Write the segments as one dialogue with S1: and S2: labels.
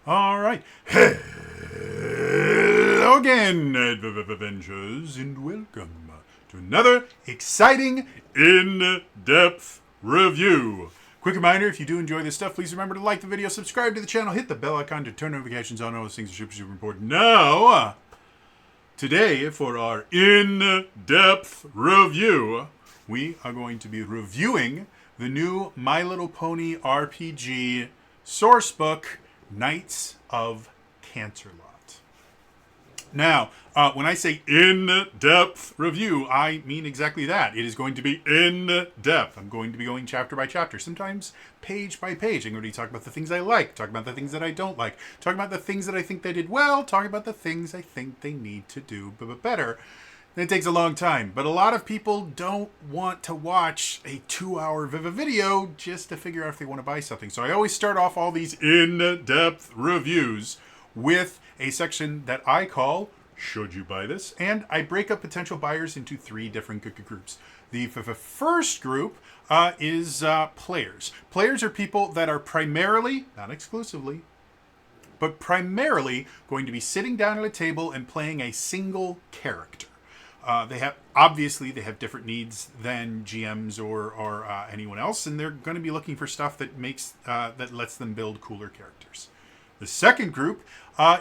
S1: All right. Hello again, Avengers, and welcome to another exciting in-depth review. Quick reminder, if you do enjoy this stuff, please remember to like the video, subscribe to the channel, hit the bell icon to turn notifications on. All those things are super, super important. Now, today, for our in-depth review, we are going to be reviewing the new My Little Pony RPG Sourcebook, Knights of Canterlot. Now, when I say in-depth review, I mean exactly that. It is going to be in-depth. I'm going to be going chapter by chapter, sometimes page by page. I'm going to be talking about the things I like, talking about the things that I don't like, talking about the things that I think they did well, talking about the things I think they need to do better. It takes a long time, but a lot of people don't want to watch a 2-hour video just to figure out if they want to buy something. So I always start off all these in-depth reviews with a section that I call, Should You Buy This? And I break up potential buyers into 3 different groups. The first group is players. Players are people that are primarily, not exclusively, but primarily going to be sitting down at a table and playing a single character. They have different needs than GMs or anyone else, and they're going to be looking for stuff that lets them build cooler characters. The second group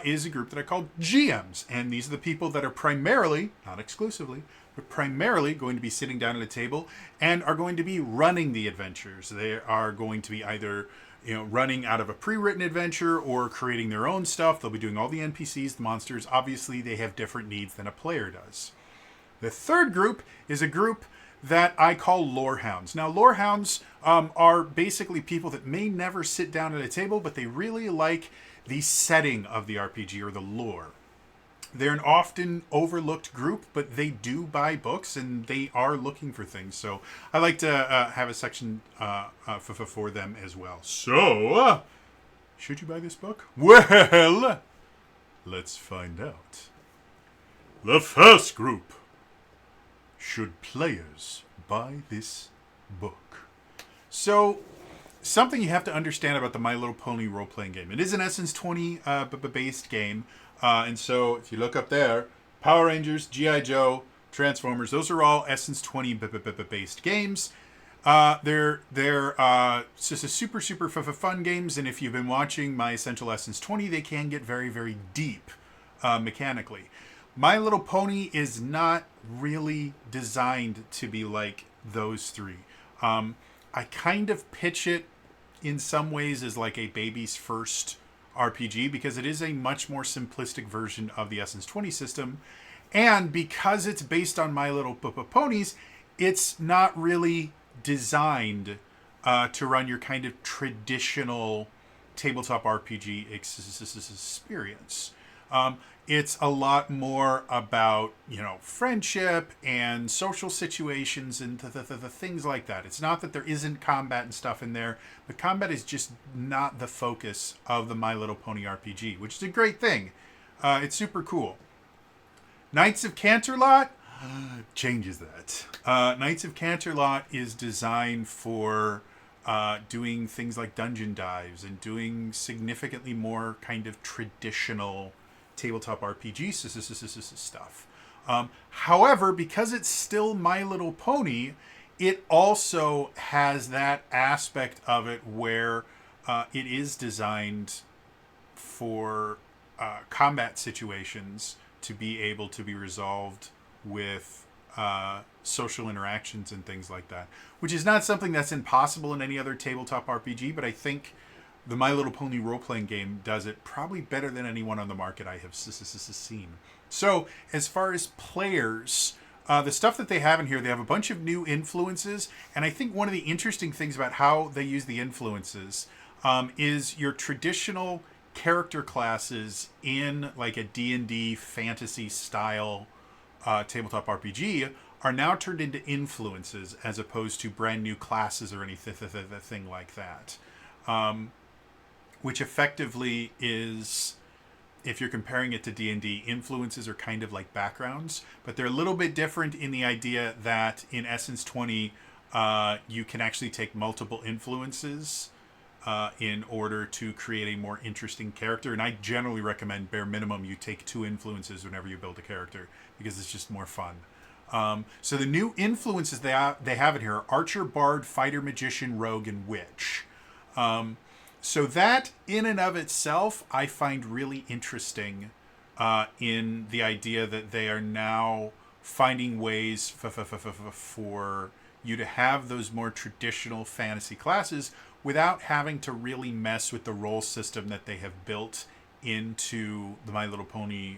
S1: is a group that I call GMs, and these are the people that are primarily, not exclusively, but primarily going to be sitting down at a table and are going to be running the adventures. They are going to be either running out of a pre-written adventure or creating their own stuff. They'll be doing all the NPCs, the monsters. Obviously, they have different needs than a player does. The third group is a group that I call lore hounds. Now, lore hounds are basically people that may never sit down at a table, but they really like the setting of the RPG or the lore. They're an often overlooked group, but they do buy books and they are looking for things. So I like to have a section for them as well. So, should you buy this book? Well, let's find out. The first group. Should players buy this book? So, something you have to understand about the My Little Pony role-playing game. It is an Essence 20 based game. And so, if you look up there, Power Rangers, G.I. Joe, Transformers, those are all Essence 20 based games. They're just a super, super fun games. And if you've been watching my Essential Essence 20, they can get very, very deep mechanically. My Little Pony is not really designed to be like those 3. I kind of pitch it in some ways as like a baby's first RPG because it is a much more simplistic version of the Essence 20 system. And because it's based on My Little Ponies, it's not really designed to run your kind of traditional tabletop RPG experience. It's a lot more about, friendship and social situations and the things like that. It's not that there isn't combat and stuff in there, but combat is just not the focus of the My Little Pony RPG, which is a great thing. It's super cool. Knights of Canterlot changes that. Knights of Canterlot is designed for doing things like dungeon dives and doing significantly more kind of traditional tabletop RPG stuff. However, because it's still My Little Pony, it also has that aspect of it where it is designed for combat situations to be able to be resolved with social interactions and things like that, which is not something that's impossible in any other tabletop RPG, but I think the My Little Pony role-playing game does it probably better than anyone on the market I have seen. So, as far as players, the stuff that they have in here, they have a bunch of new influences, and I think one of the interesting things about how they use the influences is your traditional character classes in like a D&D fantasy style tabletop RPG are now turned into influences as opposed to brand new classes or anything like that. Which effectively is, if you're comparing it to D&D, influences are kind of like backgrounds, but they're a little bit different in the idea that in Essence 20, you can actually take multiple influences in order to create a more interesting character. And I generally recommend, bare minimum, you take 2 influences whenever you build a character, because it's just more fun. So the new influences they have in here are Archer, Bard, Fighter, Magician, Rogue, and Witch. So that in and of itself, I find really interesting in the idea that they are now finding ways for you to have those more traditional fantasy classes without having to really mess with the role system that they have built into the My Little Pony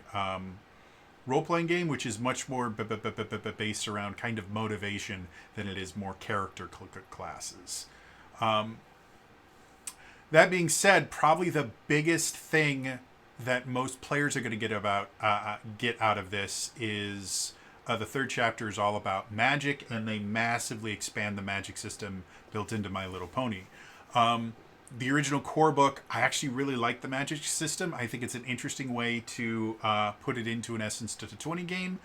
S1: role-playing game, which is much more based around kind of motivation than it is more character classes. That being said, probably the biggest thing that most players are going to get out of this is the 3rd chapter is all about magic, and they massively expand the magic system built into My Little Pony. The original core book, I actually really like the magic system. I think it's an interesting way to put it into an Essence to 20 game.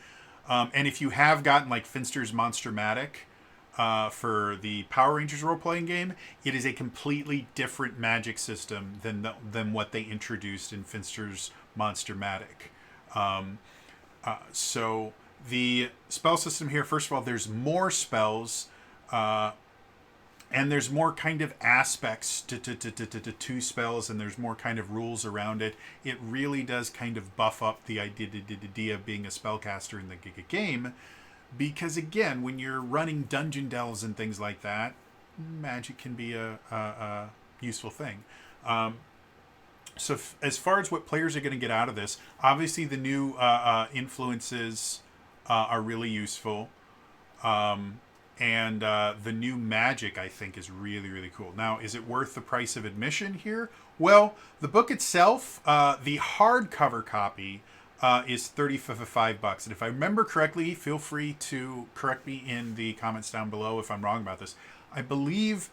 S1: And if you have gotten like Finster's Monster-Matic for the Power Rangers role-playing game, it is a completely different magic system than what they introduced in Finster's Monster-Matic. So the spell system here, first of all, there's more spells, and there's more kind of aspects to spells, and there's more kind of rules around it. It really does kind of buff up the idea of being a spellcaster in the game, because again, when you're running dungeon delves and things like that, magic can be a useful thing. So as far as what players are going to get out of this, obviously the new influences are really useful. And the new magic, I think, is really, really cool. Now, is it worth the price of admission here? Well, the book itself, the hardcover copy, is $35. And if I remember correctly, feel free to correct me in the comments down below if I'm wrong about this. I believe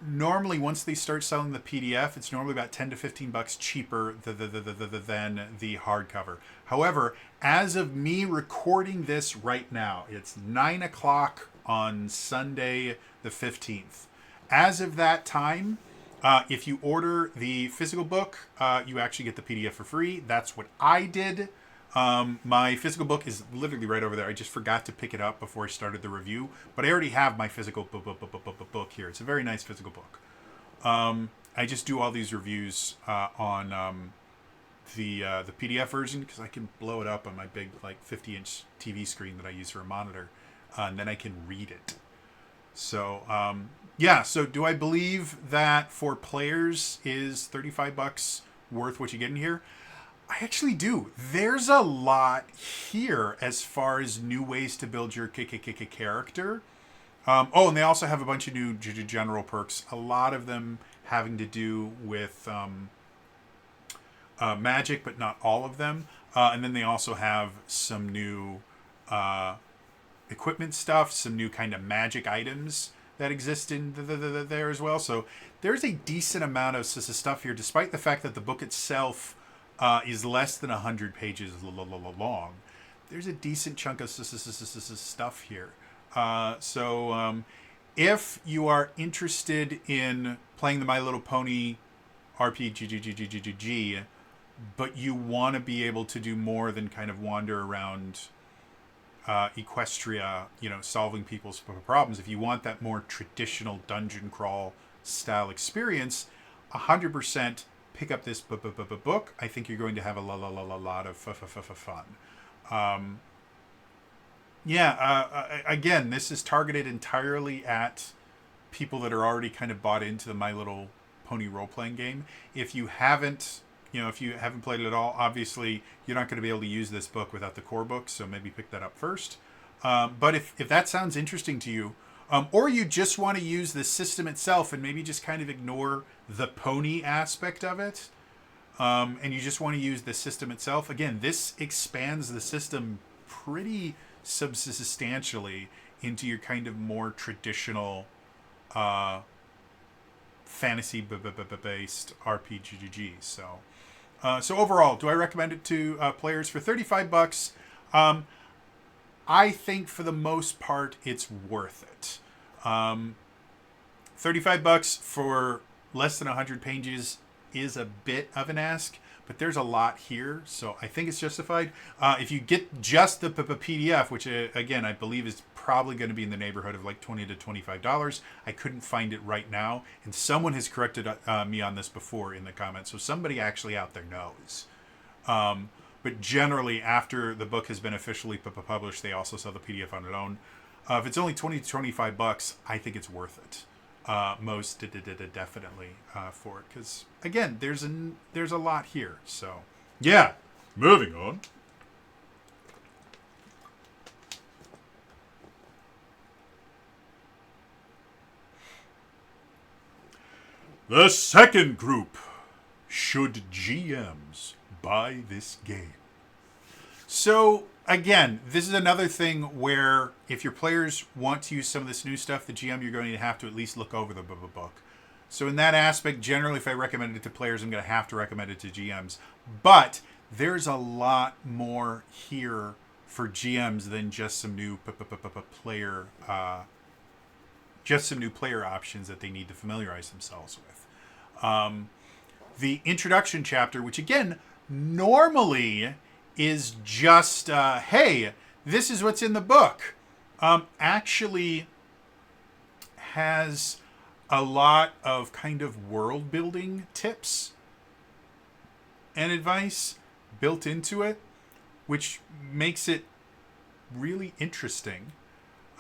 S1: normally once they start selling the PDF, it's normally about $10 to $15 cheaper than the hardcover. However, as of me recording this right now, it's 9 o'clock on Sunday the 15th. As of that time, if you order the physical book, you actually get the PDF for free. That's what I did. My physical book is literally right over there. I just forgot to pick it up before I started the review, but I already have my physical book here. It's a very nice physical book. I just do all these reviews on the PDF version because I can blow it up on my big like 50-inch TV screen that I use for a monitor, and then I can read it. So yeah. So do I believe that for players is $35 worth what you get in here? I actually do. There's a lot here as far as new ways to build your character. Oh, and they also have a bunch of new general perks. A lot of them having to do with magic, but not all of them. And then they also have some new equipment stuff, some new kind of magic items that exist in there as well. So there's a decent amount of stuff here, despite the fact that the book itself is less than 100 pages long. There's a decent chunk of stuff here. So if you are interested in playing the My Little Pony RPG, but you want to be able to do more than kind of wander around Equestria, solving people's problems, if you want that more traditional dungeon crawl style experience, 100% pick up this book. I think you're going to have a lot of fun. Again, this is targeted entirely at people that are already kind of bought into the My Little Pony role-playing game. If you haven't played it at all, obviously you're not going to be able to use this book without the core book, so maybe pick that up first. But if that sounds interesting to you, or you just want to use the system itself and maybe just kind of ignore the pony aspect of it, and you just want to use the system itself, again, this expands the system pretty substantially into your kind of more traditional fantasy-based RPG. So overall, do I recommend it to players for $35? I think for the most part, it's worth it. $35 for less than 100 pages is a bit of an ask, but there's a lot here, so I think it's justified. If you get just the PDF, which again I believe is probably going to be in the neighborhood of like $20 to $25, I couldn't find it right now, and someone has corrected me on this before in the comments, so somebody actually out there knows. But generally, after the book has been officially published, they also sell the PDF on its own. If it's only $20 to $25, I think it's worth it. Most definitely for it, because again, there's a lot here. So yeah, moving on. The second group: should GMs buy this game? So again, this is another thing where if your players want to use some of this new stuff, the GM, you're going to have to at least look over the book. So in that aspect, generally, if I recommend it to players, I'm going to have to recommend it to GMs. But there's a lot more here for GMs than just some new player, options that they need to familiarize themselves with. The introduction chapter, which again, normally is just, hey, this is what's in the book, actually has a lot of kind of world building tips and advice built into it, which makes it really interesting.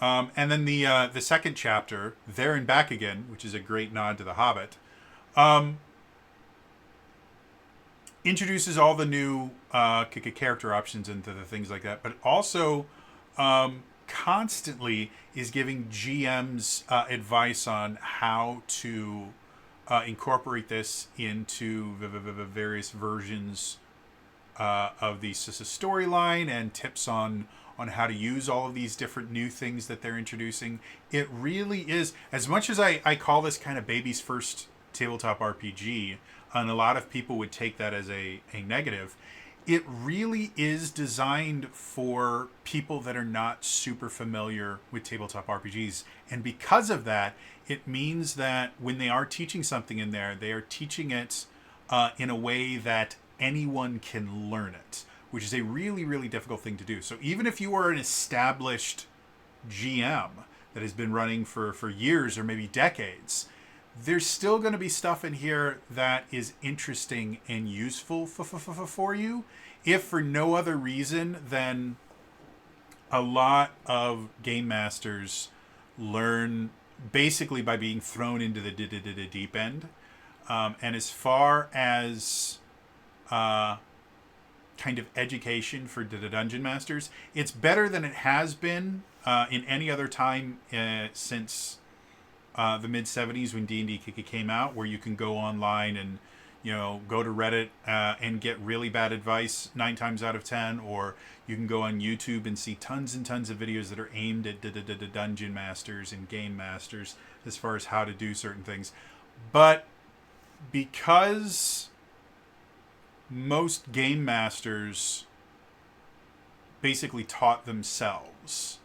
S1: And then the second chapter, There and Back Again, which is a great nod to The Hobbit, introduces all the new character options and the things like that, but also constantly is giving GMs advice on how to incorporate this into the various versions of the storyline, and tips on how to use all of these different new things that they're introducing. It really is, as much as I call this kind of baby's first tabletop RPG, and a lot of people would take that as a negative, it really is designed for people that are not super familiar with tabletop RPGs. And because of that, it means that when they are teaching something in there, they are teaching it in a way that anyone can learn it, which is a really, really difficult thing to do. So even if you are an established GM that has been running for years or maybe decades, there's still going to be stuff in here that is interesting and useful for you, if for no other reason than a lot of game masters learn basically by being thrown into the deep end. And as far as kind of education for dungeon masters, it's better than it has been in any other time since the mid-70s when D&D came out, where you can go online and, you know, go to Reddit and get really bad advice 9 times out of 10, or you can go on YouTube and see tons and tons of videos that are aimed at dungeon masters and game masters as far as how to do certain things. But because most game masters basically taught themselves,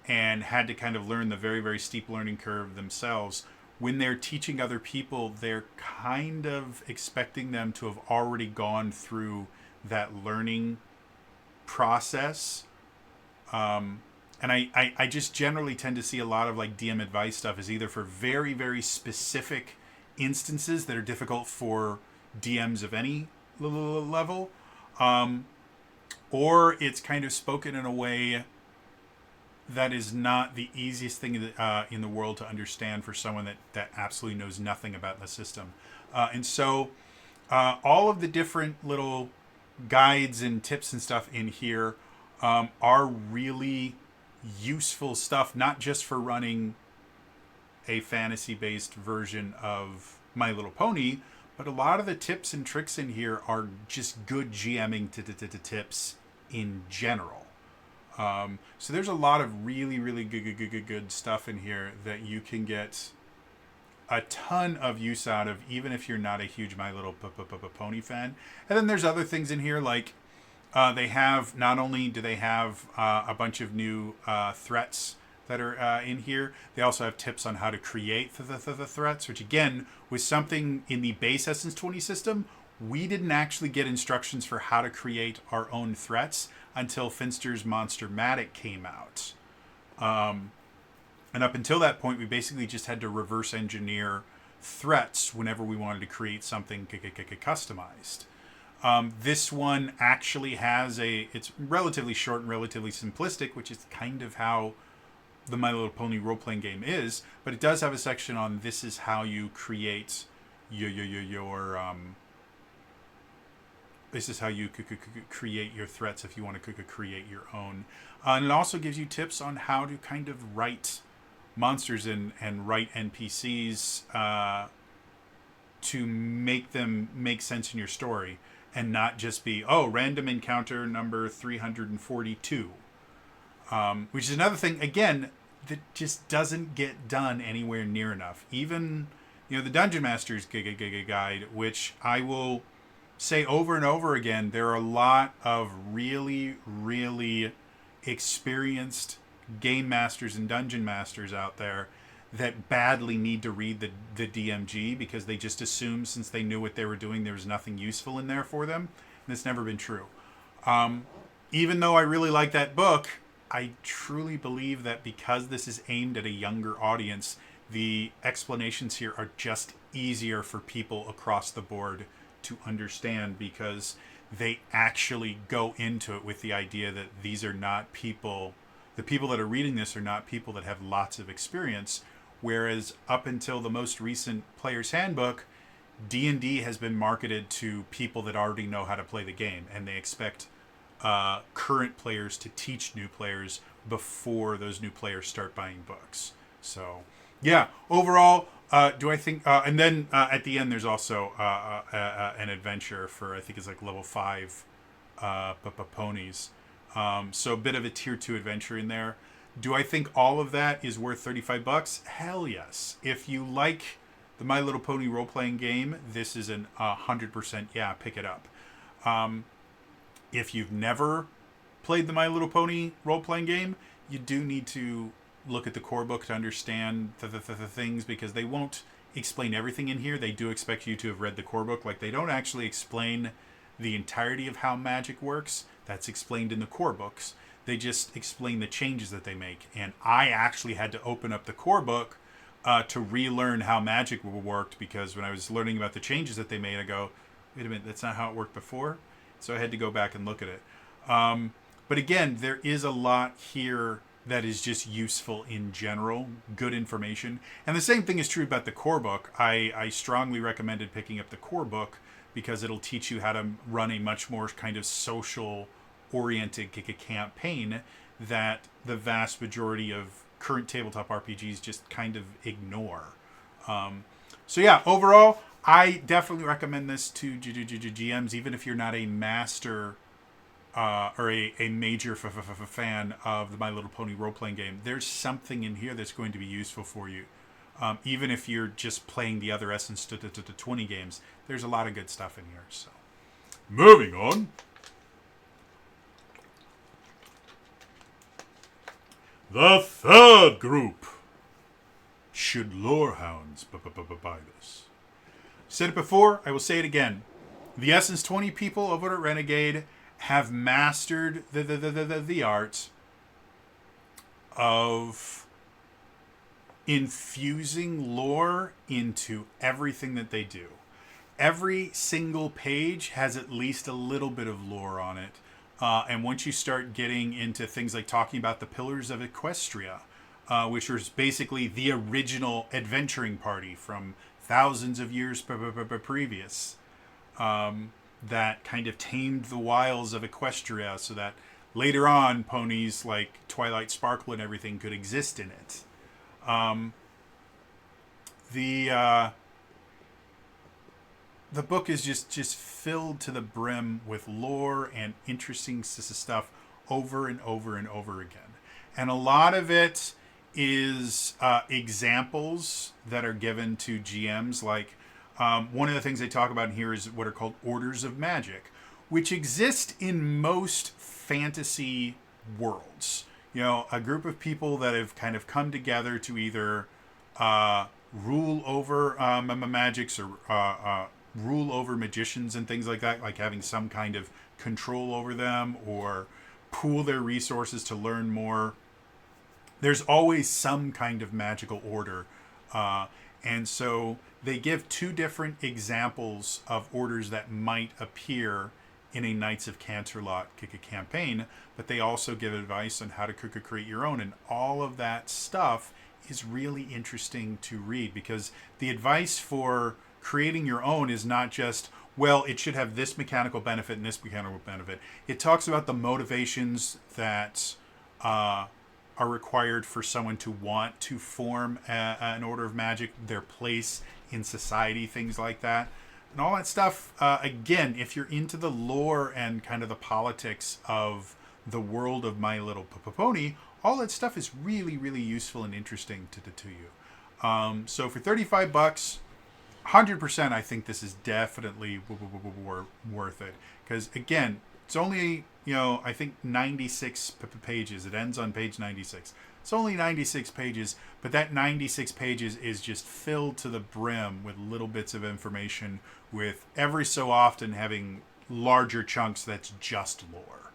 S1: and had to kind of learn the very, very steep learning curve themselves, when they're teaching other people, they're kind of expecting them to have already gone through that learning process. And I just generally tend to see a lot of like DM advice stuff is either for very, very specific instances that are difficult for DMs of any level, or it's kind of spoken in a way that is not the easiest thing in the world to understand for someone that absolutely knows nothing about the system. And so all of the different little guides and tips and stuff in here are really useful stuff, not just for running a fantasy-based version of My Little Pony, but a lot of the tips and tricks in here are just good GMing tips in general. So there's a lot of really, really good stuff in here that you can get a ton of use out of, even if you're not a huge My Little Pony fan. And then there's other things in here, like they have, not only do they have a bunch of new threats that are in here. They also have tips on how to create the threats, which again was something in the base Essence 20 system. We didn't actually get instructions for how to create our own threats until Finster's Monstermatic came out. And up until that point, we basically just had to reverse engineer threats whenever we wanted to create something customized. This one actually has it's relatively short and relatively simplistic, which is kind of how the My Little Pony role-playing game is, but it does have a section on this is how you create this is how you create your threats if you want to create your own. And it also gives you tips on how to kind of write monsters and write NPCs to make them make sense in your story and not just be, random encounter number 342. Which is another thing, again, that just doesn't get done anywhere near enough. Even, the Dungeon Master's Guide, which I will say over and over again, there are a lot of really, really experienced game masters and dungeon masters out there that badly need to read the DMG because they just assume since they knew what they were doing, there was nothing useful in there for them. And it's never been true. Even though I really like that book, I truly believe that because this is aimed at a younger audience, the explanations here are just easier for people across the board to understand because they actually go into it with the idea that these are not people, the people that are reading this are not people that have lots of experience, whereas up until the most recent Player's Handbook, D&D has been marketed to people that already know how to play the game, and they expect current players to teach new players before those new players start buying books. So, yeah, overall, do I think... and then at the end, there's also an adventure for, I think it's like level 5 ponies. So a bit of a tier 2 adventure in there. Do I think all of that is worth $35? Hell yes. If you like the My Little Pony role-playing game, this is an 100% pick it up. If you've never played the My Little Pony role-playing game, you do need to look at the core book to understand the things, because they won't explain everything in here. They do expect you to have read the core book. Like, they don't actually explain the entirety of how magic works. That's explained in the core books. They just explain the changes that they make. And I actually had to open up the core book to relearn how magic worked, because when I was learning about the changes that they made, I go, wait a minute, that's not how it worked before? So I had to go back and look at it. But again, there is a lot here that is just useful in general, good information. And the same thing is true about the core book. I strongly recommended picking up the core book because it'll teach you how to run a much more kind of social-oriented campaign that the vast majority of current tabletop RPGs just kind of ignore. So yeah, overall, I definitely recommend this to GMs, even if you're not a master or a major fan of the My Little Pony role-playing game. There's something in here that's going to be useful for you. Even if you're just playing the other Essence 20 games, there's a lot of good stuff in here. So, moving on. The third group. Should lore hounds buy this? Said it before, I will say it again. The Essence 20 people over at Renegade have mastered the art of infusing lore into everything that they do. Every single page has at least a little bit of lore on it. And once you start getting into things like talking about the Pillars of Equestria, which was basically the original adventuring party from thousands of years previous, that kind of tamed the wilds of Equestria so that later on ponies like Twilight Sparkle and everything could exist in it. The book is just filled to the brim with lore and interesting stuff over and over and over again. And a lot of it is examples that are given to GMs. Like, one of the things they talk about in here is what are called orders of magic, which exist in most fantasy worlds. a group of people that have kind of come together to either rule over magics or rule over magicians and things like that, like having some kind of control over them or pool their resources to learn more. There's always some kind of magical order. And so they give two different examples of orders that might appear in a Knights of Canterlot campaign, but they also give advice on how to create your own. And all of that stuff is really interesting to read, because the advice for creating your own is not just, well, it should have this mechanical benefit and this mechanical benefit. It talks about the motivations that are required for someone to want to form an order of magic, their place in society, things like that. And all that stuff, again, if you're into the lore and kind of the politics of the world of My Little Pony, all that stuff is really, really useful and interesting to you. So for $35, 100%, I think this is definitely worth it. Because, again, it's only, I think 96 pages. It ends on page 96. It's only 96 pages, but that 96 pages is just filled to the brim with little bits of information, with every so often having larger chunks that's just lore.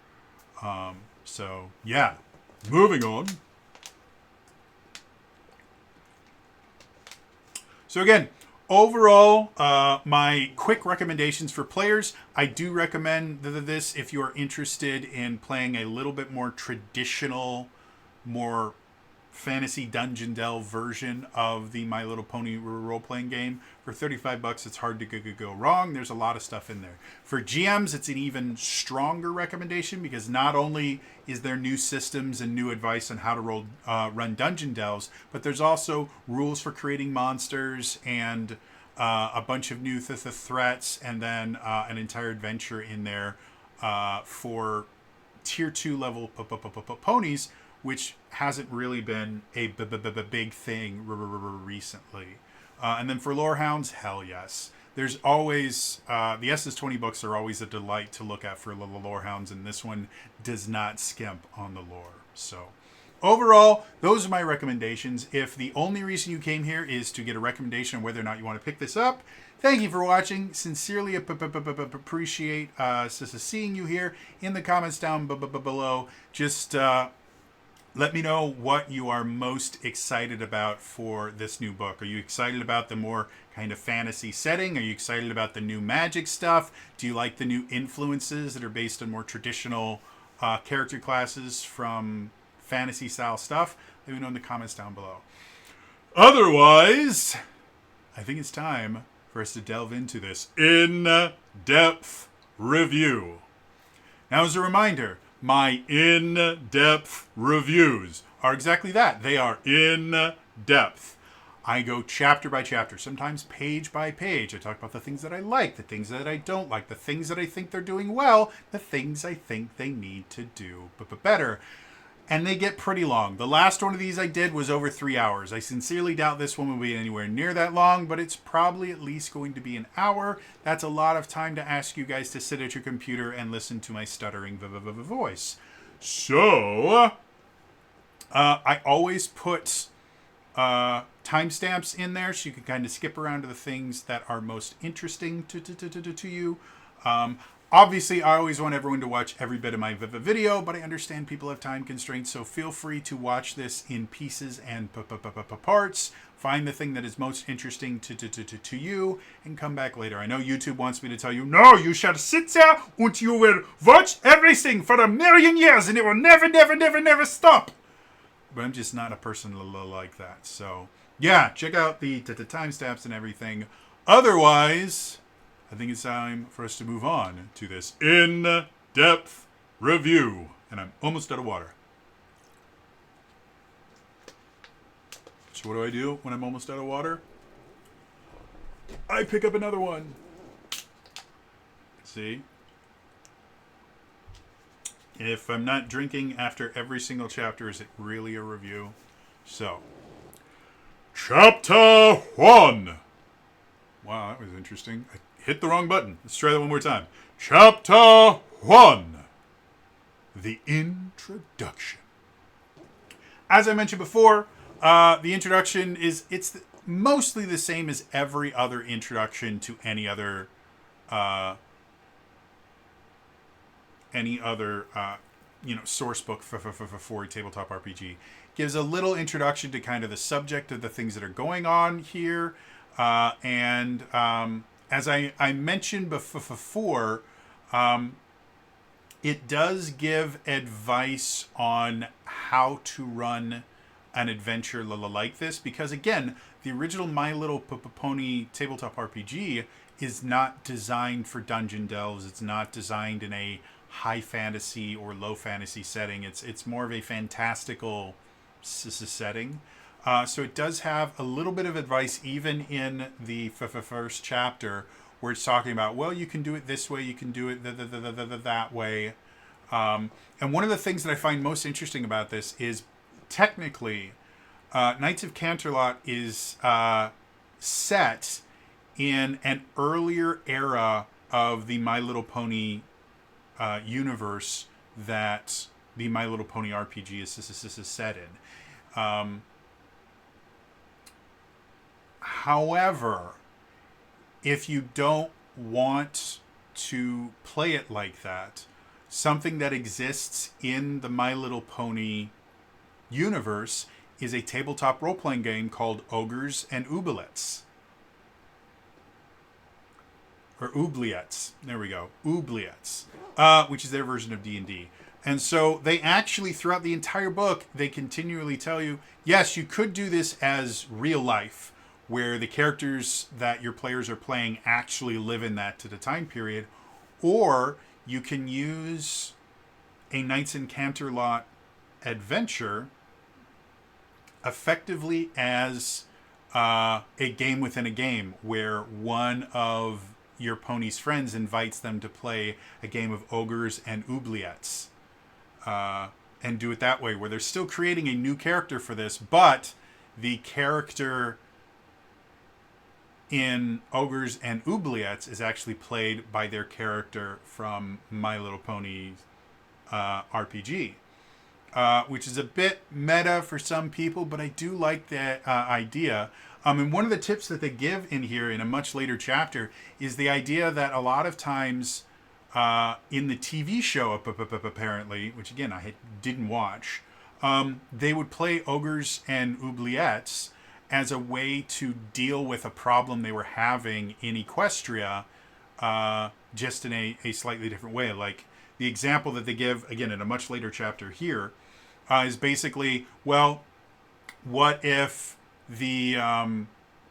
S1: So, yeah. Moving on. So again, overall, my quick recommendations for players. I do recommend this if you are interested in playing a little bit more traditional, more fantasy dungeon delve version of the My Little Pony role-playing game. For $35, it's hard to go wrong. There's a lot of stuff in there. For GMs, it's an even stronger recommendation, because not only is there new systems and new advice on how to run dungeon delves, but there's also rules for creating monsters and a bunch of new threats, and then an entire adventure in there for tier 2 level ponies, which hasn't really been a big thing recently. And then for lore hounds, hell yes. There's always, the SS20 books are always a delight to look at for lore hounds, and this one does not skimp on the lore. So overall, those are my recommendations. If the only reason you came here is to get a recommendation on whether or not you want to pick this up, thank you for watching. Sincerely appreciate seeing you here. In the comments down below, just let me know what you are most excited about for this new book. Are you excited about the more kind of fantasy setting? Are you excited about the new magic stuff? Do you like the new influences that are based on more traditional character classes from fantasy style stuff? Let me know in the comments down below. Otherwise, I think it's time for us to delve into this in-depth review. Now, as a reminder, my in-depth reviews are exactly that. They are in-depth. I go chapter by chapter, sometimes page by page. I talk about the things that I like, the things that I don't like, the things that I think they're doing well, the things I think they need to do better. And they get pretty long. The last one of these I did was over 3 hours. I sincerely doubt this one will be anywhere near that long, but it's probably at least going to be an hour. That's a lot of time to ask you guys to sit at your computer and listen to my stuttering voice. So, I always put timestamps in there so you can kind of skip around to the things that are most interesting to you. Obviously, I always want everyone to watch every bit of my video, but I understand people have time constraints, so feel free to watch this in pieces and parts. Find the thing that is most interesting to you, and come back later. I know YouTube wants me to tell you, no, you shall sit there and you will watch everything for 1,000,000 years, and it will never stop. But I'm just not a person like that. So, yeah, check out the timestamps and everything. Otherwise, I think it's time for us to move on to this in-depth review. And I'm almost out of water. So what do I do when I'm almost out of water? I pick up another one. See? If I'm not drinking after every single chapter, is it really a review? So, Chapter 1. Wow, that was interesting. I hit the wrong button. Let's try that one more time. Chapter 1. The Introduction. as I mentioned before, the introduction it's mostly the same as every other introduction to any other source book for a tabletop RPG. Gives a little introduction to kind of the subject of the things that are going on here, and as I mentioned before, it does give advice on how to run an adventure like this, because again, the original My Little Pony tabletop RPG is not designed for dungeon delves. It's not designed in a high fantasy or low fantasy setting. It's more of a fantastical setting. So it does have a little bit of advice even in the first chapter, where it's talking about, well, you can do it this way, you can do it that way. And one of the things that I find most interesting about this is technically Knights of Canterlot is set in an earlier era of the My Little Pony universe that the My Little Pony RPG is set in. However, if you don't want to play it like that, something that exists in the My Little Pony universe is a tabletop role-playing game called Ogres and Oubliettes. Or Oubliettes. There we go. Oubliettes. Which is their version of D&D. And so they actually, throughout the entire book, they continually tell you, yes, you could do this as real life, where the characters that your players are playing actually live in that to the time period, or you can use a Knights and Canterlot adventure effectively as a game within a game, where one of your pony's friends invites them to play a game of Ogres and Oubliettes, and do it that way, where they're still creating a new character for this, but the character in Ogres and Oubliettes is actually played by their character from My Little Pony RPG, which is a bit meta for some people, but I do like that idea. And one of the tips that they give in here in a much later chapter is the idea that a lot of times in the TV show, apparently, which again I didn't watch, they would play Ogres and Oubliettes as a way to deal with a problem they were having in Equestria, just in a slightly different way. Like the example that they give, again, in a much later chapter here, is basically, well, what if the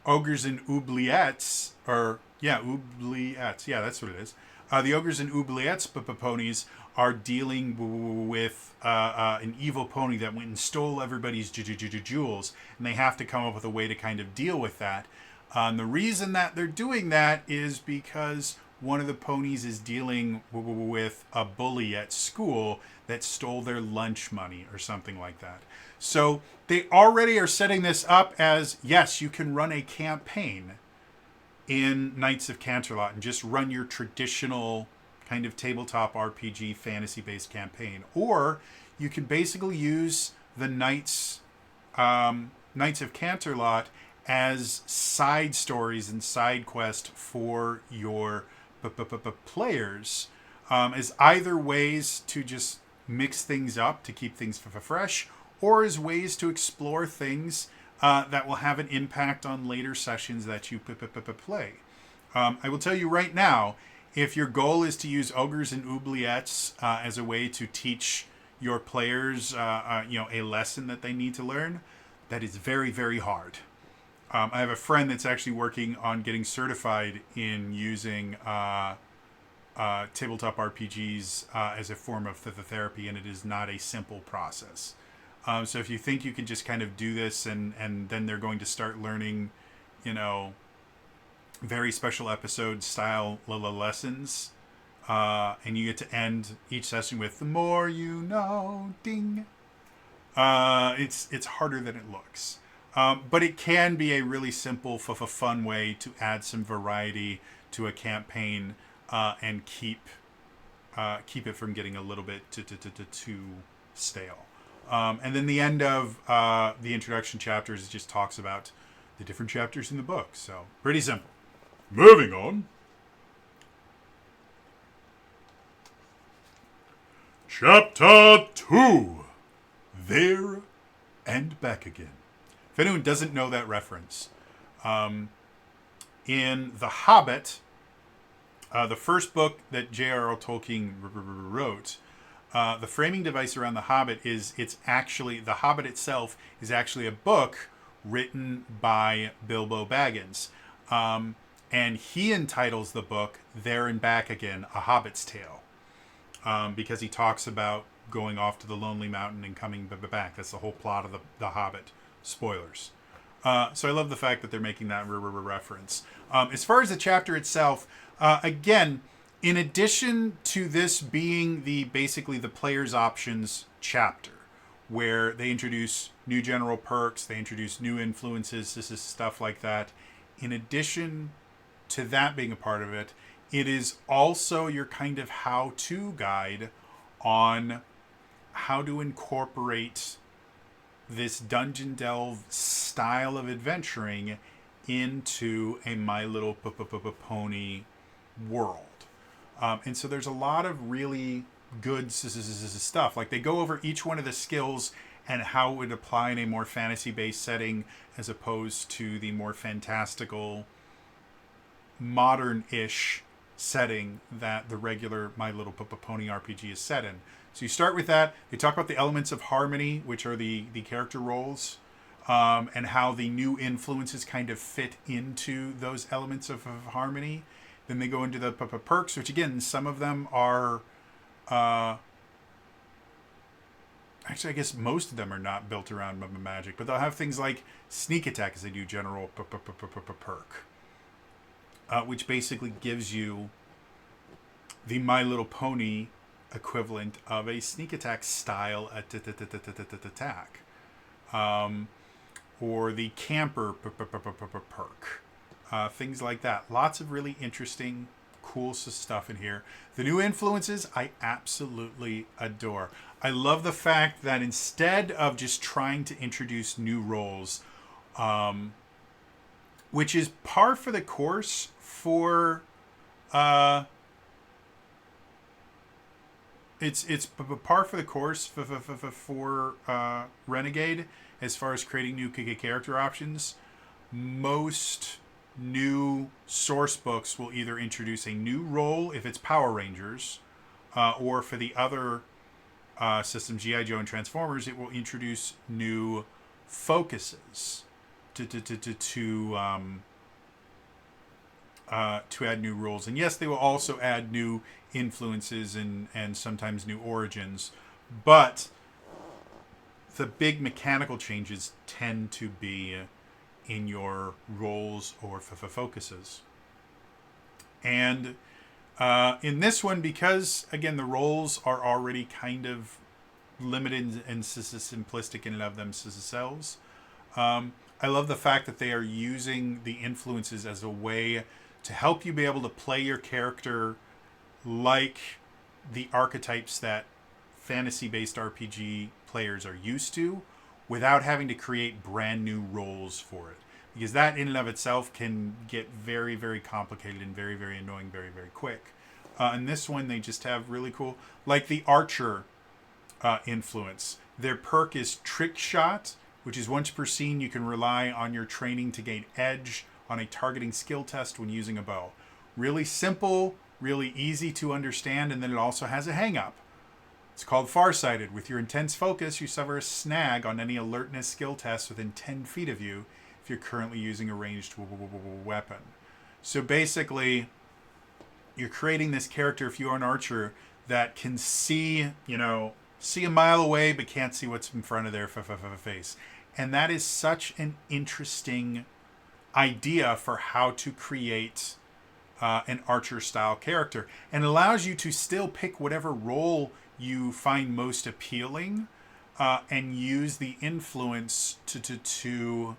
S1: Ogres and Oubliettes, Oubliettes, yeah, that's what it is. The Ogres and Oubliettes ponies are dealing with an evil pony that went and stole everybody's jewels, and they have to come up with a way to kind of deal with that. The reason that they're doing that is because one of the ponies is dealing with a bully at school that stole their lunch money or something like that. So they already are setting this up as, yes, you can run a campaign in Knights of Canterlot and just run your traditional kind of tabletop RPG fantasy-based campaign. Or you can basically use the Knights of Canterlot as side stories and side quest for your players, as either ways to just mix things up to keep things fresh, or as ways to explore things that will have an impact on later sessions that you play. I will tell you right now, if your goal is to use Ogres and Oubliettes as a way to teach your players a lesson that they need to learn, that is very, very hard. I have a friend that's actually working on getting certified in using tabletop RPGs as a form of therapy, and it is not a simple process. So if you think you can just kind of do this and then they're going to start learning, very special episode style lessons, and you get to end each session with "the more you know," ding. It's harder than it looks. But it can be a really simple, fun way to add some variety to a campaign and keep it from getting a little bit too stale. And then the end of the introduction chapters just talks about the different chapters in the book. So pretty simple. Moving on. Chapter 2. There and Back Again. If anyone doesn't know that reference, in The Hobbit, the first book that J.R.R. Tolkien wrote, the framing device around The Hobbit is The Hobbit itself is actually a book written by Bilbo Baggins. And he entitles the book There and Back Again, A Hobbit's Tale. Because he talks about going off to the Lonely Mountain and coming back. That's the whole plot of the Hobbit. Spoilers. So I love the fact that they're making that reference. As far as the chapter itself, again, in addition to this being basically the player's options chapter, where they introduce new general perks, they introduce new influences, this is stuff like that. In addition to that being a part of it, it is also your kind of how-to guide on how to incorporate this dungeon delve style of adventuring into a My Little Pony world. And so there's a lot of really good stuff. Like they go over each one of the skills and how it would apply in a more fantasy-based setting as opposed to the more fantastical, modern-ish setting that the regular My Little Pony RPG is set in. So you start with that. They talk about the elements of harmony, which are the character roles, and how the new influences kind of fit into those elements of harmony. Then they go into the perks, which again, some of them are... actually, I guess most of them are not built around magic, but they'll have things like sneak attack as they do general perk. Which basically gives you the My Little Pony equivalent of a sneak attack style attack. Or the camper perk. Things like that. Lots of really interesting, cool stuff in here. The new influences I absolutely adore. I love the fact that instead of just trying to introduce new roles, which is par for the course for it's par for the course for Renegade as far as creating new character options. Most new source books will either introduce a new role if it's Power Rangers, or for the other systems, G.I. Joe and Transformers, it will introduce new focuses to add new rules. And yes, they will also add new influences and sometimes new origins, but the big mechanical changes tend to be in your roles or focuses. And in this one, because again the roles are already kind of limited and simplistic in and of themselves, I love the fact that they are using the influences as a way to help you be able to play your character like the archetypes that fantasy-based RPG players are used to, without having to create brand new roles for it. Because that in and of itself can get very, very complicated and very, very annoying very, very quick. In this one, they just have really cool, like the Archer influence. Their perk is Trick Shot, which is once per scene you can rely on your training to gain edge on a targeting skill test when using a bow. Really simple, really easy to understand, and then it also has a hang-up. It's called Farsighted. With your intense focus, you suffer a snag on any alertness skill test within 10 feet of you if you're currently using a ranged weapon. So basically, you're creating this character, if you are an archer, that can see a mile away but can't see what's in front of their face. And that is such an interesting idea for how to create an archer-style character. And allows you to still pick whatever role you find most appealing and use the influence to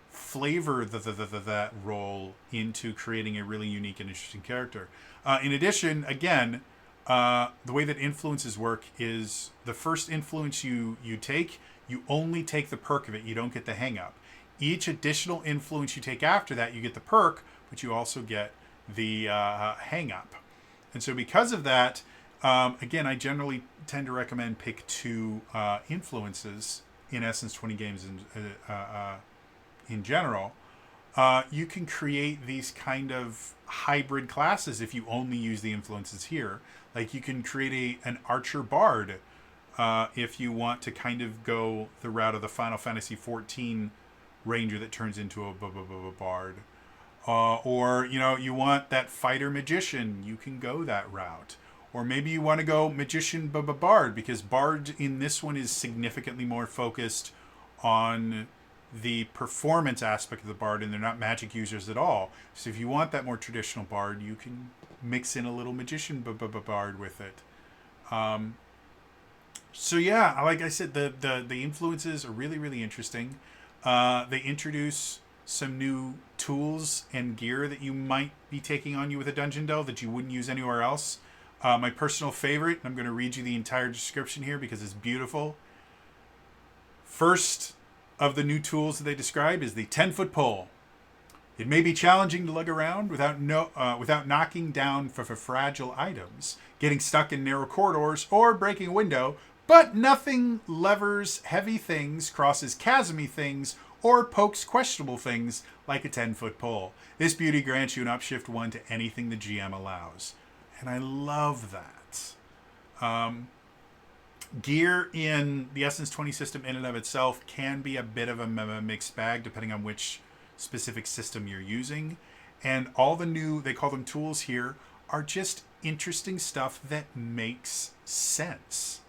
S1: flavor that role into creating a really unique and interesting character. In addition, again, the way that influences work is the first influence you take, you only take the perk of it. You don't get the hang up. Each additional influence you take after that, you get the perk, but you also get the hang up. And so because of that, again, I generally tend to recommend pick 2 influences in Essence 20 games in general. You can create these kind of hybrid classes if you only use the influences here. Like you can create an archer bard if you want to kind of go the route of the Final Fantasy XIV ranger that turns into a bard. Or, you want that fighter magician, you can go that route. Or maybe you want to go magician bard, because bard in this one is significantly more focused on the performance aspect of the bard, and they're not magic users at all. So if you want that more traditional bard, you can mix in a little magician bard with it. So yeah, like I said, the influences are really, really interesting. They introduce some new tools and gear that you might be taking on you with a dungeon delve that you wouldn't use anywhere else. My personal favorite, and I'm going to read you the entire description here because it's beautiful. First of the new tools that they describe is the 10-foot pole. It may be challenging to lug around without knocking down for fragile items, getting stuck in narrow corridors, or breaking a window, but nothing levers heavy things, crosses chasmy things, or pokes questionable things like a 10-foot pole. This beauty grants you an upshift 1 to anything the GM allows. And I love that. Gear in the Essence 20 system in and of itself can be a bit of a mixed bag depending on which specific system you're using. And all the new, they call them tools here, are just interesting stuff that makes sense.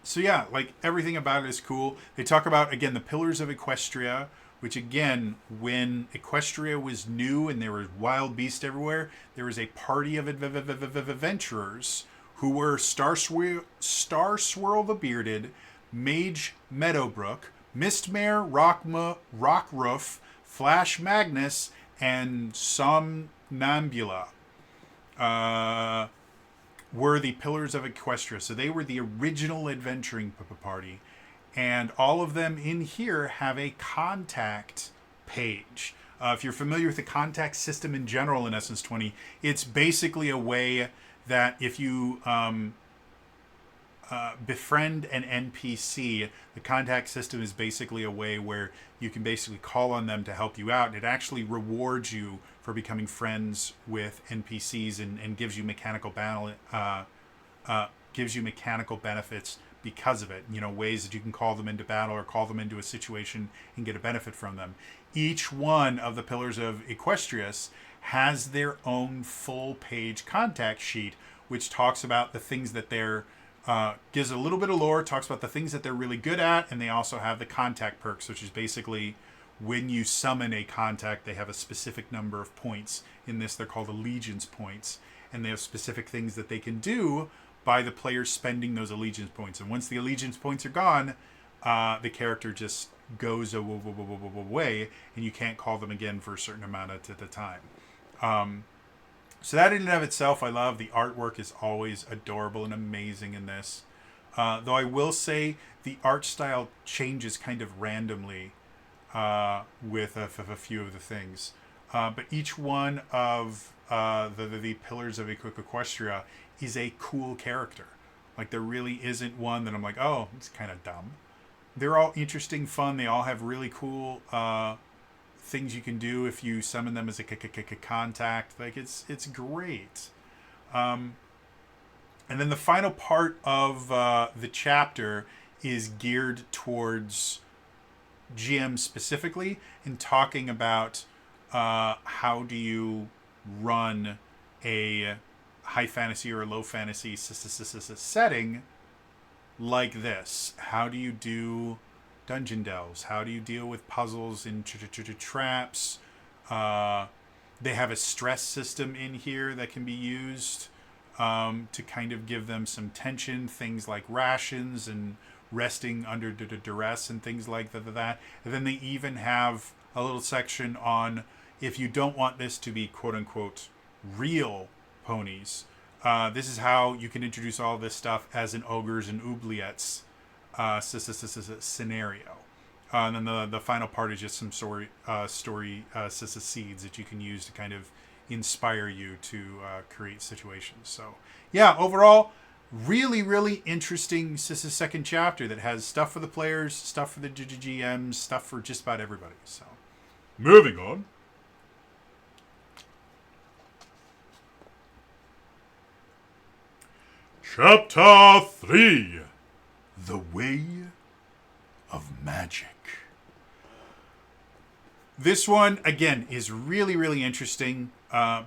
S1: So yeah, like everything about it is cool. They talk about, again, the pillars of Equestria, which again, when Equestria was new and there was wild beasts everywhere, there was a party of adventurers who were Starswirl the Bearded, Mage Meadowbrook, Mistmare, Rockroof, Flash Magnus, and Somnambula. Were the pillars of Equestria. So they were the original adventuring party. And all of them in here have a contact page. If you're familiar with the contact system in general in Essence 20, it's basically a way that if you befriend an NPC, the contact system is basically a way where you can basically call on them to help you out. And it actually rewards you for becoming friends with NPCs and gives you mechanical benefits because of it. Ways that you can call them into battle or call them into a situation and get a benefit from them. Each one of the pillars of Equestrius has their own full page contact sheet, which talks about the things that they're gives a little bit of lore, talks about the things that they're really good at, and they also have the contact perks, which is basically when you summon a contact, they have a specific number of points. In this, they're called allegiance points, and they have specific things that they can do by the player spending those allegiance points. And once the allegiance points are gone, the character just goes away, and you can't call them again for a certain amount of the time. So that in and of itself, I love. The artwork is always adorable and amazing in this. Though I will say the art style changes kind of randomly with a few of the things. But each one of the pillars of Equestria is a cool character. Like there really isn't one that I'm like, oh, it's kind of dumb. They're all interesting, fun. They all have really cool things you can do if you summon them as a contact. Like it's great. And then the final part of the chapter is geared towards GM specifically, and talking about how do you run a high fantasy or a low fantasy setting like this. How do you do dungeon delves? How do you deal with puzzles and traps? They have a stress system in here that can be used to kind of give them some tension. Things like rations and resting under duress and things like that. And then they even have a little section on, if you don't want this to be quote-unquote real ponies, this is how you can introduce all this stuff as an ogres and oubliettes scenario. And then the final part is just some story seeds that you can use to kind of inspire you to create situations. So yeah, overall, really, really interesting second chapter that has stuff for the players, stuff for the GMs, stuff for just about everybody. So moving on. Chapter 3, The Way of Magic. This one, again, is really, really interesting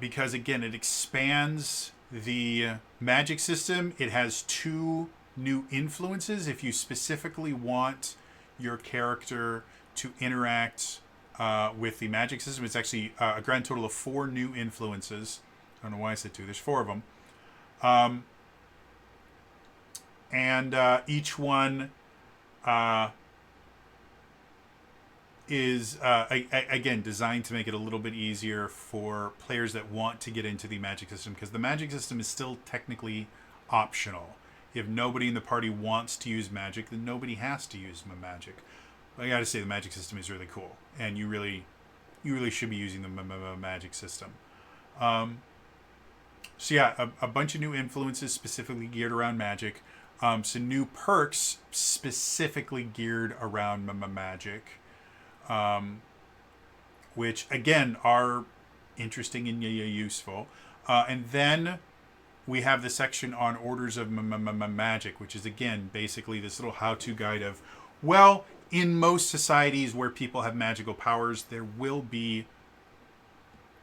S1: because, again, it expands the magic system. It has 2 new influences. If you specifically want your character to interact with the magic system, it's actually a grand total of 4 new influences. I don't know why I said 2. There's 4 of them. And each one is, again, designed to make it a little bit easier for players that want to get into the magic system, because the magic system is still technically optional. If nobody in the party wants to use magic, then nobody has to use magic. But I gotta say, the magic system is really cool, and you really should be using the magic system. So yeah, a bunch of new influences specifically geared around magic. Some new perks specifically geared around magic, which again are interesting and useful. And then we have the section on orders of magic, which is again basically this little how-to guide of, well, in most societies where people have magical powers, there will be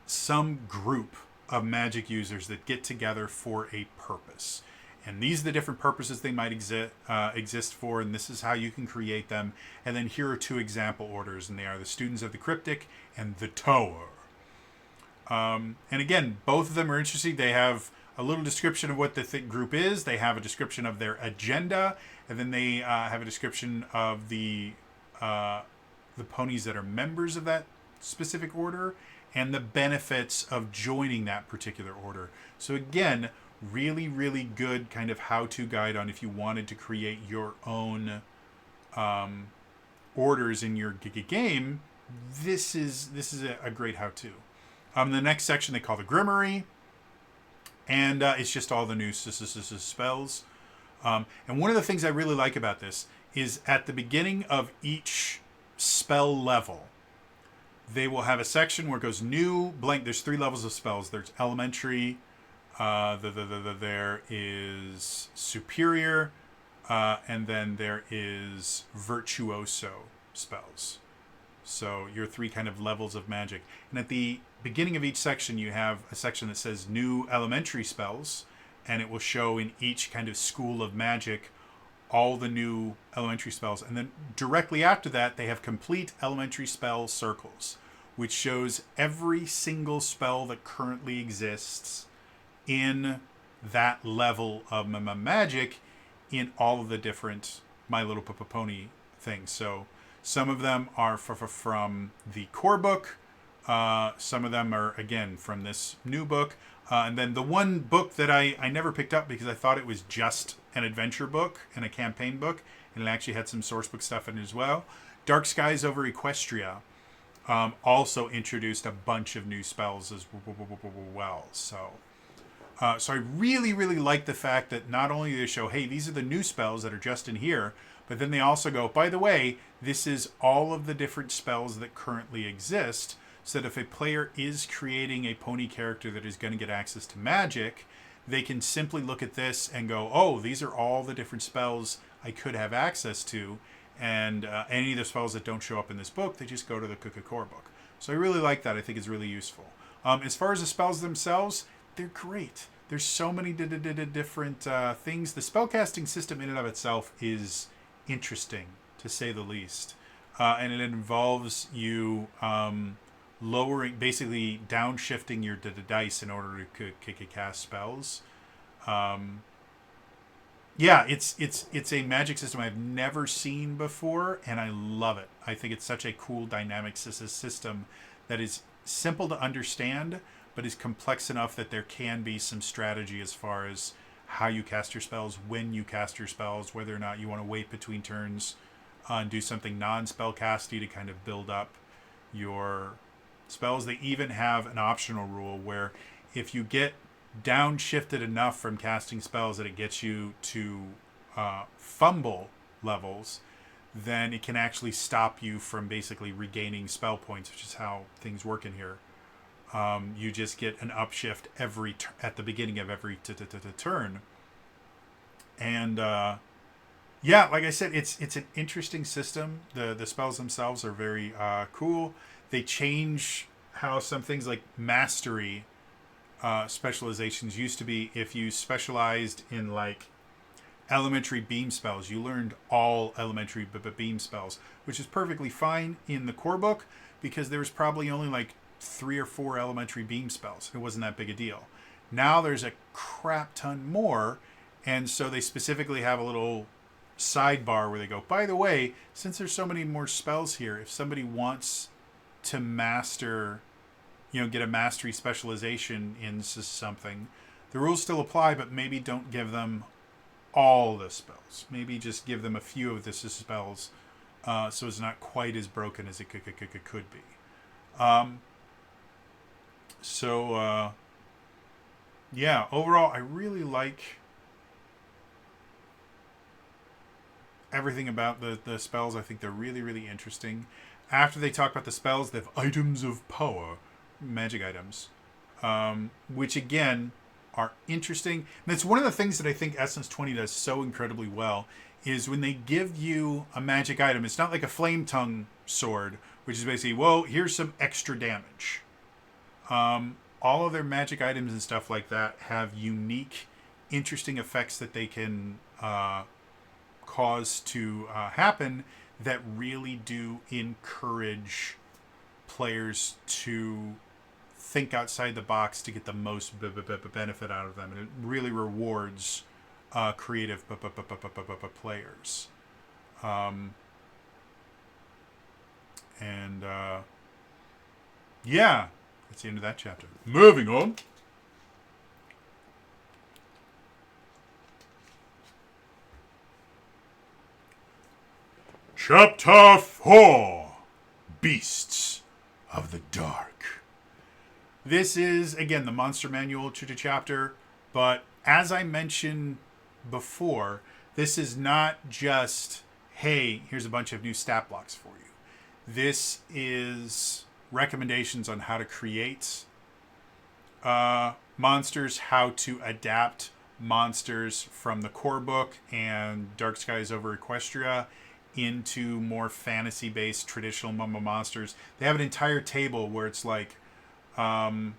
S1: some group of magic users that get together for a purpose. And these are the different purposes they might exist for, and this is how you can create them. And then here are 2 example orders, and they are the Students of the Cryptic and the Tower. And again, both of them are interesting. They have a little description of what the group is. They have a description of their agenda, and then they have a description of the ponies that are members of that specific order, and the benefits of joining that particular order. So again, really, really good kind of how-to guide on if you wanted to create your own orders in your game. This is a great how-to. The next section they call the Grimoire, and it's just all the new spells. And one of the things I really like about this is at the beginning of each spell level, they will have a section where it goes new blank. There's 3 levels of spells. There's elementary. There is superior, and then there is virtuoso spells. So your 3 kind of levels of magic. And at the beginning of each section, you have a section that says new elementary spells, and it will show in each kind of school of magic all the new elementary spells. And then directly after that, they have complete elementary spell circles, which shows every single spell that currently exists in that level of magic in all of the different My Little Pony things. So some of them are from the core book. Some of them are, again, from this new book. And then the one book that I never picked up because I thought it was just an adventure book and a campaign book, and it actually had some sourcebook stuff in it as well. Dark Skies Over Equestria also introduced a bunch of new spells as well. So I really, really like the fact that not only do they show, hey, these are the new spells that are just in here, but then they also go, by the way, this is all of the different spells that currently exist, so that if a player is creating a pony character that is going to get access to magic, they can simply look at this and go, oh, these are all the different spells I could have access to, and any of the spells that don't show up in this book, they just go to the core book. So I really like that. I think it's really useful. As far as the spells themselves, they're great. There's so many different things. The spellcasting system in and of itself is interesting, to say the least. And it involves you lowering, basically downshifting your dice in order to cast spells. Yeah, it's a magic system I've never seen before, and I love it. I think it's such a cool dynamic system that is simple to understand, but is complex enough that there can be some strategy as far as how you cast your spells, when you cast your spells, whether or not you want to wait between turns and do something non-spellcasty to kind of build up your spells. They even have an optional rule where if you get downshifted enough from casting spells that it gets you to fumble levels, then it can actually stop you from basically regaining spell points, which is how things work in here. You just get an upshift at the beginning of every turn. And yeah, like I said, it's an interesting system. The spells themselves are very cool. They change how some things like mastery specializations used to be. If you specialized in like elementary beam spells, you learned all elementary beam spells, which is perfectly fine in the core book because there was probably only like 3 or 4 elementary beam spells. It wasn't that big a deal. Now there's a crap ton more, and so they specifically have a little sidebar where they go, by the way, since there's so many more spells here, if somebody wants to master, get a mastery specialization in something, the rules still apply, but maybe don't give them all the spells. Maybe just give them a few of the spells so it's not quite as broken as it could be. Yeah, overall, I really like everything about the spells. I think they're really, really interesting. After they talk about the spells, they have items of power, magic items, which again are interesting. And it's one of the things that I think Essence 20 does so incredibly well is when they give you a magic item, it's not like a flame tongue sword, which is basically, well, here's some extra damage. All of their magic items and stuff like that have unique, interesting effects that they can cause to happen that really do encourage players to think outside the box to get the most benefit out of them. And it really rewards creative players. Yeah, that's the end of that chapter. Moving on. Chapter 4. Beasts of the Dark. This is, again, the Monster Manual chapter, but as I mentioned before, this is not just, hey, here's a bunch of new stat blocks for you. This is recommendations on how to create monsters, how to adapt monsters from the core book and Dark Skies over Equestria into more fantasy-based traditional monsters. They have an entire table where it's like the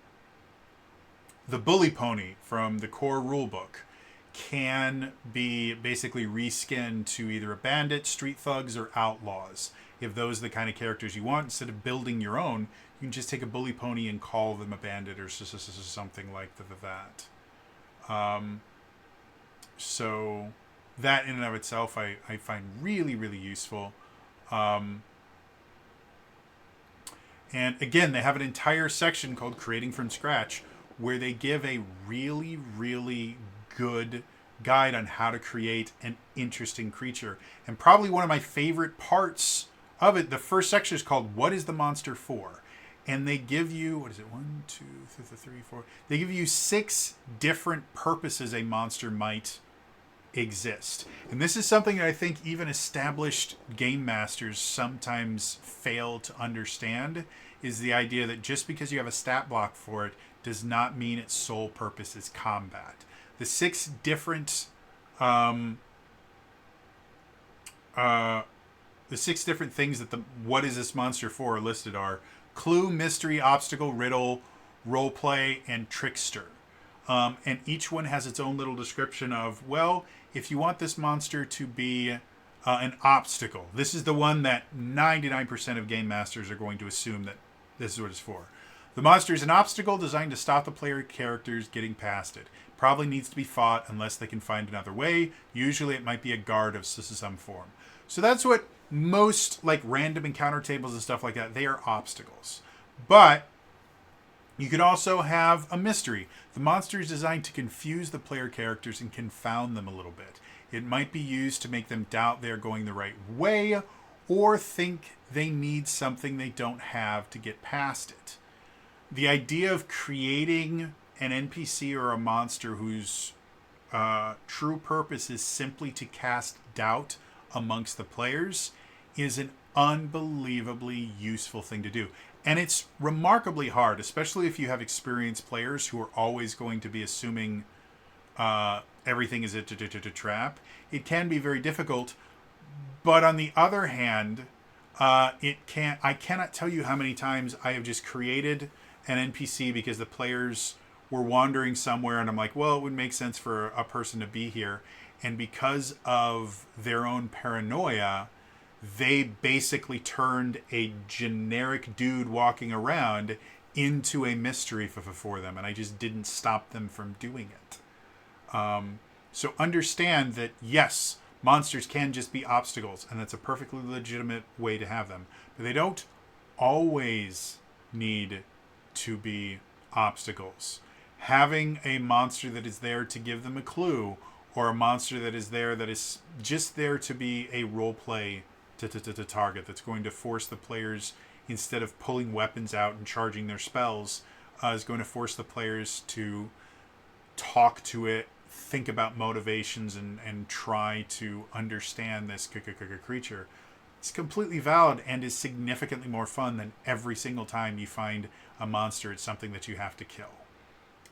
S1: bully pony from the core rulebook can be basically reskinned to either a bandit, street thugs, or outlaws. If those are the kind of characters you want, instead of building your own, you can just take a bully pony and call them a bandit or something like that. So that in and of itself I find really, really useful. And again, they have an entire section called Creating from Scratch where they give a really, really good guide on how to create an interesting creature. And probably one of my favorite parts of it, the first section is called What is the Monster For? And they give you, what is it, 1, 2, 3, 4. They give you 6 different purposes a monster might exist. And this is something that I think even established game masters sometimes fail to understand, is the idea that just because you have a stat block for it does not mean its sole purpose is combat. The 6 different things that the what is this monster for are listed are clue, mystery, obstacle, riddle, roleplay, and trickster. And each one has its own little description of, well, if you want this monster to be an obstacle, this is the one that 99% of game masters are going to assume that this is what it's for. The monster is an obstacle designed to stop the player characters getting past it. Probably needs to be fought unless they can find another way. Usually it might be a guard of some form. So that's what most like random encounter tables and stuff like that, they are obstacles. But You could also have a mystery. The monster is designed to confuse the player characters and confound them a little bit. It might be used to make them doubt they're going the right way or think they need something they don't have to get past it. The idea of creating an NPC or a monster whose true purpose is simply to cast doubt amongst the players is an unbelievably useful thing to do. And it's remarkably hard, especially if you have experienced players who are always going to be assuming everything is a trap. It can be very difficult. But on the other hand, I cannot tell you how many times I have just created an NPC because the players were wandering somewhere and I'm like, well, it would make sense for a person to be here. And because of their own paranoia, they basically turned a generic dude walking around into a mystery for them. And I just didn't stop them from doing it. So understand that, yes, monsters can just be obstacles, and that's a perfectly legitimate way to have them. But they don't always need to be obstacles. Having a monster that is there to give them a clue, or a monster that is there that is just there to be a role play to target, that's going to force the players, instead of pulling weapons out and charging their spells, is going to force the players to talk to it, think about motivations, and try to understand this creature. It's completely valid and is significantly more fun than every single time you find a monster. It's something that you have to kill.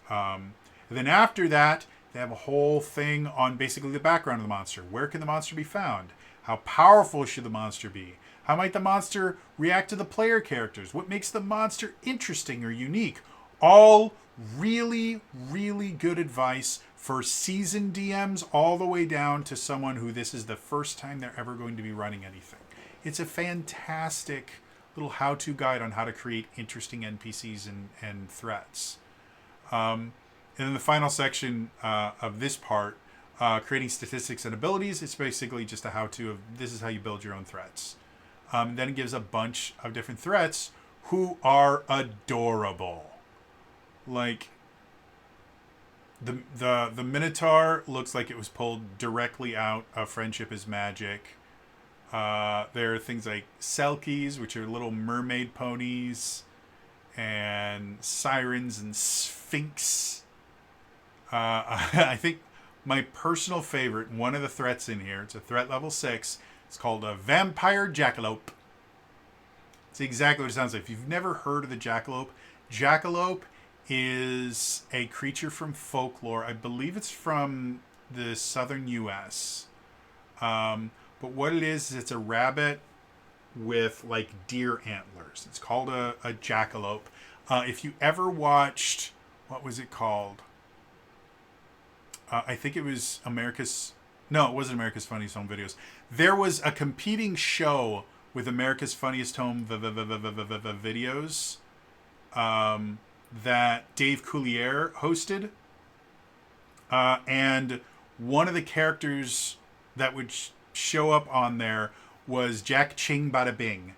S1: And then after that, they have a whole thing on basically the background of the monster. Where can the monster be found? How powerful should the monster be? How might the monster react to the player characters? What makes the monster interesting or unique? All really, really good advice for seasoned DMs all the way down to someone who this is the first time they're ever going to be running anything. It's a fantastic little how-to guide on how to create interesting NPCs and threats. And then the final section of this part, creating statistics and abilities, it's basically just a how-to of this is how you build your own threats. Then it gives a bunch of different threats who are adorable. Like, the Minotaur looks like it was pulled directly out of Friendship is Magic. There are things like Selkies, which are little mermaid ponies, and Sirens and Sphinx. I think my personal favorite, one of the threats in here, it's a threat level 6, it's called a Vampire Jackalope. It's exactly what it sounds like. If you've never heard of the Jackalope, Jackalope is a creature from folklore. I believe it's from the southern U.S. But what it is it's a rabbit with like deer antlers. It's called a jackalope. If you ever watched, what was it called? I think it was it wasn't America's Funniest Home Videos. There was a competing show with America's Funniest Home Videos that Dave Coulier hosted. And one of the characters that would show up on there was Jack Ching Bada Bing,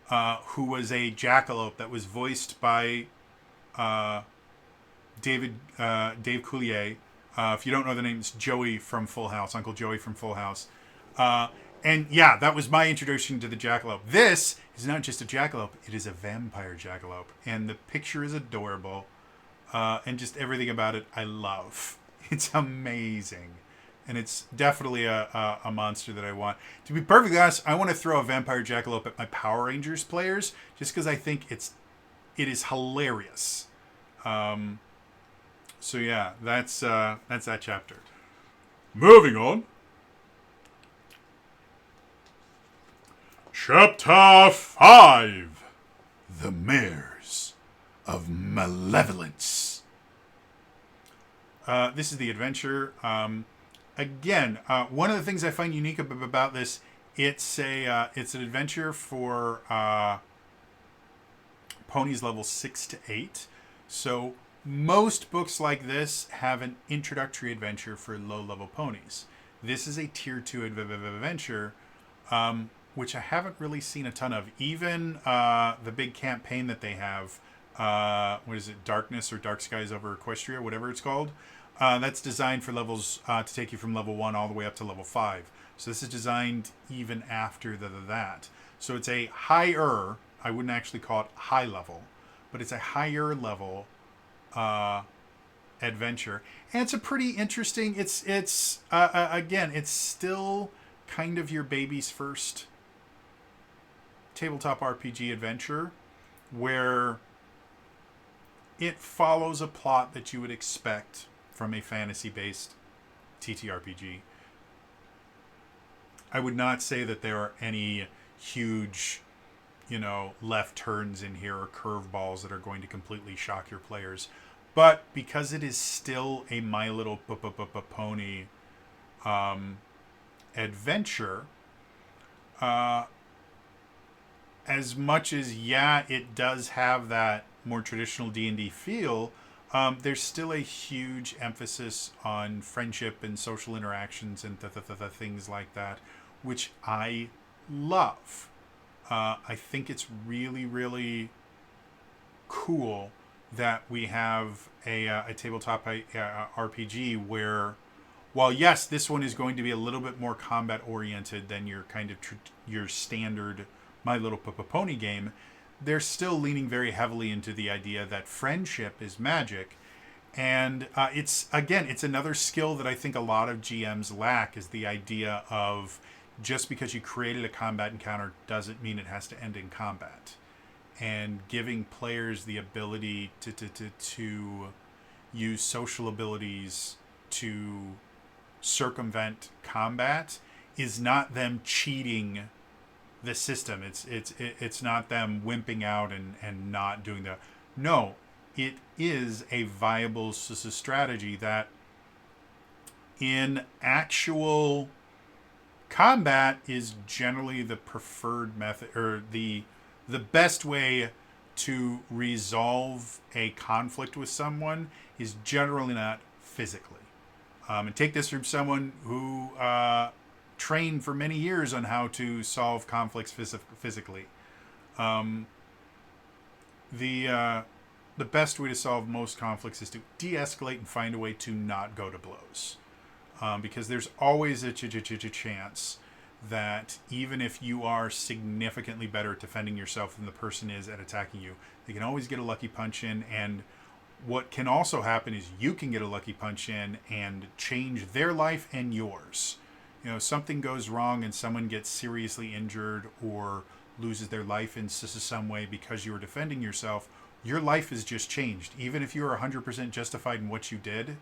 S1: who was a jackalope that was voiced by Dave Coulier. If you don't know the name, it's Joey from Full House, Uncle Joey from Full House. And yeah, that was my introduction to the jackalope. This is not just a jackalope, it is a vampire jackalope. And the picture is adorable. And just everything about it I love. It's amazing. And it's definitely a monster that I want. To be perfectly honest, I want to throw a vampire jackalope at my Power Rangers players just because I think it is hilarious. So yeah, that's that chapter. Moving on. Chapter 5. The Mares of Malevolence. This is the adventure. Again, one of the things I find unique about this, it's an adventure for ponies level 6 to 8. So most books like this have an introductory adventure for low-level ponies. This is a tier 2 adventure, which I haven't really seen a ton of. Even the big campaign that they have what is it, Darkness or Dark Skies over Equestria, whatever it's called. That's designed for levels to take you from level 1 all the way up to level 5. So this is designed even after that. So it's a higher, I wouldn't actually call it high level, but it's a higher level adventure. And it's a pretty interesting, it's again, it's still kind of your baby's first tabletop RPG adventure, where it follows a plot that you would expect from a fantasy-based TTRPG. I would not say that there are any huge, left turns in here or curveballs that are going to completely shock your players. But because it is still a My Little Pony adventure, as much as, it does have that more traditional D&D feel, there's still a huge emphasis on friendship and social interactions and things like that, which I love. I think it's really, really cool that we have a tabletop RPG where, while yes, this one is going to be a little bit more combat oriented than your kind of your standard My Little Pony game, they're still leaning very heavily into the idea that friendship is magic. And it's another skill that I think a lot of GMs lack, is the idea of just because you created a combat encounter doesn't mean it has to end in combat. And giving players the ability to use social abilities to circumvent combat is not them cheating the system. It's not them wimping out and not doing that. No, it is a viable strategy that in actual combat is generally the preferred method, or the best way to resolve a conflict with someone is generally not physically. And take this from someone who trained for many years on how to solve conflicts physically. The best way to solve most conflicts is to de-escalate and find a way to not go to blows. Because there's always a chance that even if you are significantly better at defending yourself than the person is at attacking you, they can always get a lucky punch in. And what can also happen is you can get a lucky punch in and change their life and yours. Something goes wrong and someone gets seriously injured or loses their life in some way because you were defending yourself. Your life is just changed. Even if you're 100% justified in what you did,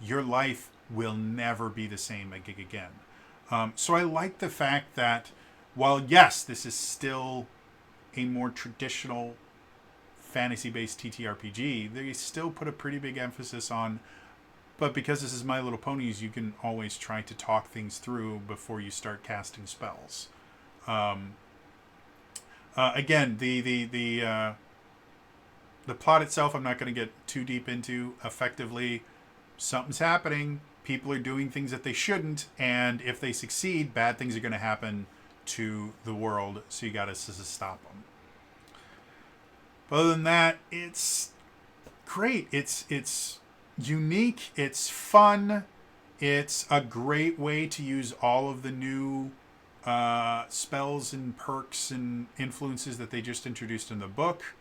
S1: your life will never be the same again. So I like the fact that while, yes, this is still a more traditional fantasy-based TTRPG, they still put a pretty big emphasis on, but because this is My Little Ponies, you can always try to talk things through before you start casting spells. Again, the plot itself, I'm not going to get too deep into. Effectively, something's happening. People are doing things that they shouldn't, and if they succeed, bad things are going to happen to the world, so you got to stop them. But other than that, it's great. It's unique. It's fun. It's a great way to use all of the new spells and perks and influences that they just introduced in the book.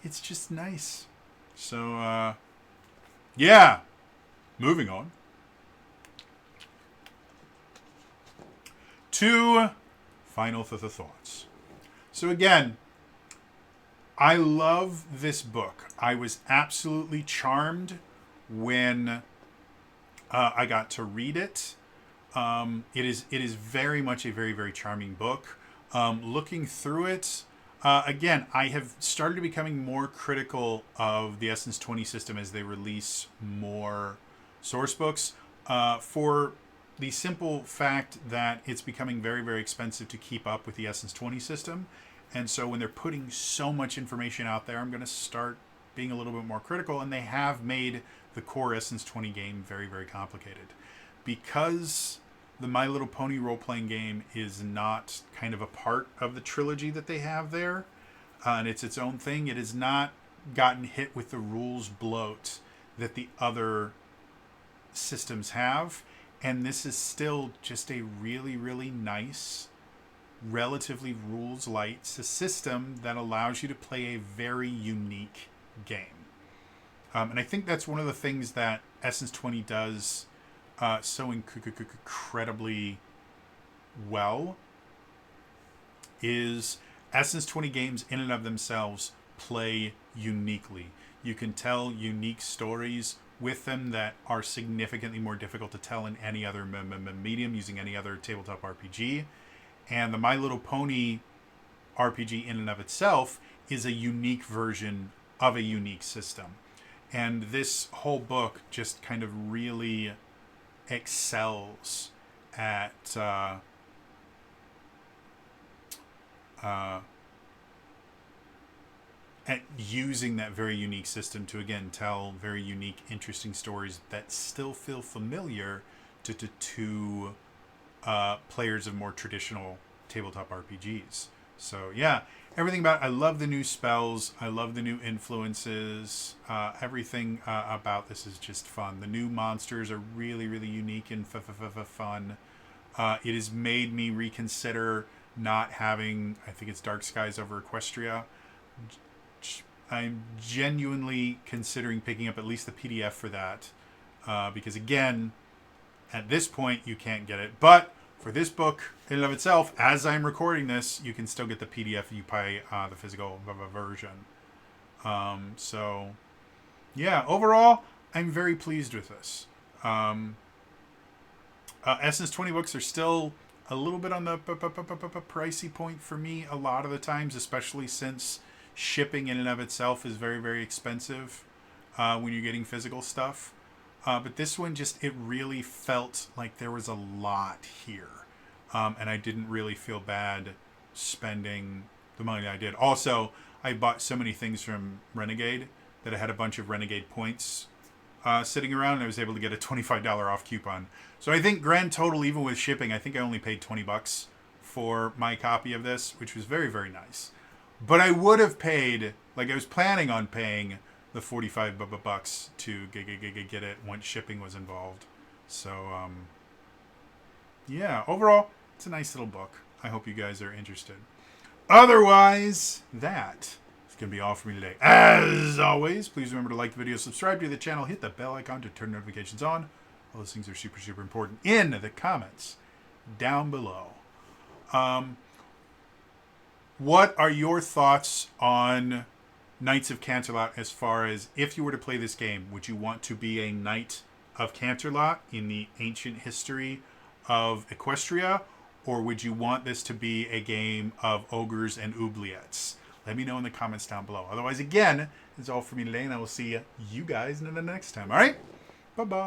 S1: It's just nice. So, yeah. Moving on. Two final thoughts. So again, I love this book. I was absolutely charmed when I got to read it. It is very much a very, very charming book. Looking through it, again, I have started becoming more critical of the Essence 20 system as they release more source books, for the simple fact that it's becoming very, very expensive to keep up with the Essence 20 system. And so when they're putting so much information out there, I'm going to start being a little bit more critical. And they have made the core Essence 20 game very, very complicated. Because the My Little Pony role-playing game is not kind of a part of the trilogy that they have there, and it's its own thing, it is not gotten hit with the rules bloat that the other systems have. And this is still just a really, really nice, relatively rules light system that allows you to play a very unique game. And I think that's one of the things that Essence 20 does so incredibly well, is Essence 20 games in and of themselves play uniquely. You can tell unique stories with them that are significantly more difficult to tell in any other medium, using any other tabletop RPG. And the My Little Pony RPG in and of itself is a unique version of a unique system. And this whole book just kind of really excels at using that very unique system to, again, tell very unique, interesting stories that still feel familiar to players of more traditional tabletop RPGs. So yeah, everything about it. I love the new spells. I love the new influences. Everything about this is just fun. The new monsters are really, really unique and fun. It has made me reconsider not having, I think it's Dark Skies over Equestria. I'm genuinely considering picking up at least the PDF for that. Because again, at this point, you can't get it. But for this book in and of itself, as I'm recording this, you can still get the PDF if you buy the physical version. So, yeah, overall, I'm very pleased with this. Essence 20 books are still a little bit on the pricey point for me a lot of the times, especially since shipping in and of itself is very, very expensive when you're getting physical stuff. But this one it really felt like there was a lot here. And I didn't really feel bad spending the money I did. Also, I bought so many things from Renegade that I had a bunch of Renegade points sitting around, and I was able to get a $25 off coupon. So I think grand total, even with shipping, I think I only paid $20 for my copy of this, which was very, very nice. But I would have paid, like I was planning on paying the $45 to get it once shipping was involved. So, yeah, overall, it's a nice little book. I hope you guys are interested. Otherwise, that is going to be all for me today. As always, please remember to like the video, subscribe to the channel, hit the bell icon to turn notifications on. All those things are super, super important in the comments down below. What are your thoughts on Knights of Canterlot as far as, if you were to play this game, would you want to be a Knight of Canterlot in the ancient history of Equestria, or would you want this to be a game of ogres and oubliettes? Let me know in the comments down below. Otherwise, again, that's all for me today, and I will see you guys in the next time. All right? Bye-bye.